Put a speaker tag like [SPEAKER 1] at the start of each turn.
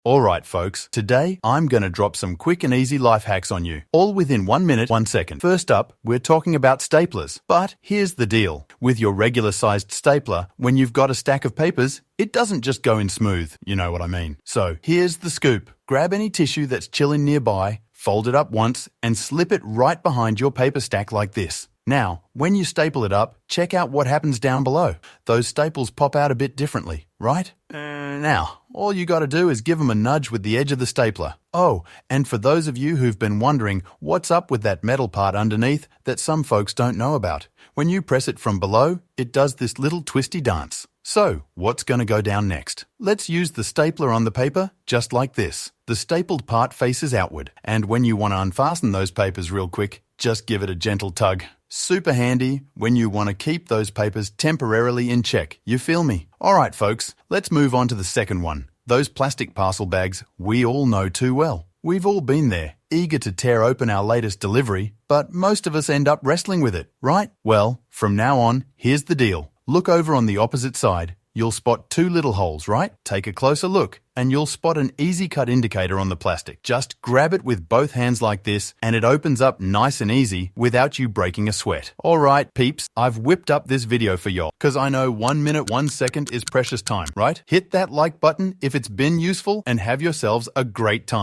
[SPEAKER 1] Alright folks, today I'm gonna drop some quick and easy life hacks on you, all within 1 minute, 1 second. First up, we're talking about staplers. But here's the deal. With your regular sized stapler, when you've got a stack of papers, it doesn't just go in smooth, you know what I mean. So here's the scoop. Grab any tissue that's chilling nearby, fold it up once, and slip it right behind your paper stack like this. Now, when you staple it up, check out what happens down below. Those staples pop out a bit differently, right? Now, all you gotta do is give them a nudge with the edge of the stapler. Oh, and for those of you who've been wondering what's up with that metal part underneath that some folks don't know about, when you press it from below, it does this little twisty dance. So, what's gonna go down next? Let's use the stapler on the paper, just like this. The stapled part faces outward, and when you want to unfasten those papers real quick, just give it a gentle tug. Super handy when you want to keep those papers temporarily in check. You feel me? Alright folks, let's move on to the second one. Those plastic parcel bags we all know too well. We've all been there, eager to tear open our latest delivery, but most of us end up wrestling with it, right? Well, from now on, here's the deal. Look over on the opposite side. You'll spot two little holes, right? Take a closer look, and you'll spot an easy cut indicator on the plastic. Just grab it with both hands like this, and it opens up nice and easy without you breaking a sweat. Alright, peeps, I've whipped up this video for y'all, cause I know 1 minute, 1 second is precious time, right? Hit that like button if it's been useful, and have yourselves a great time.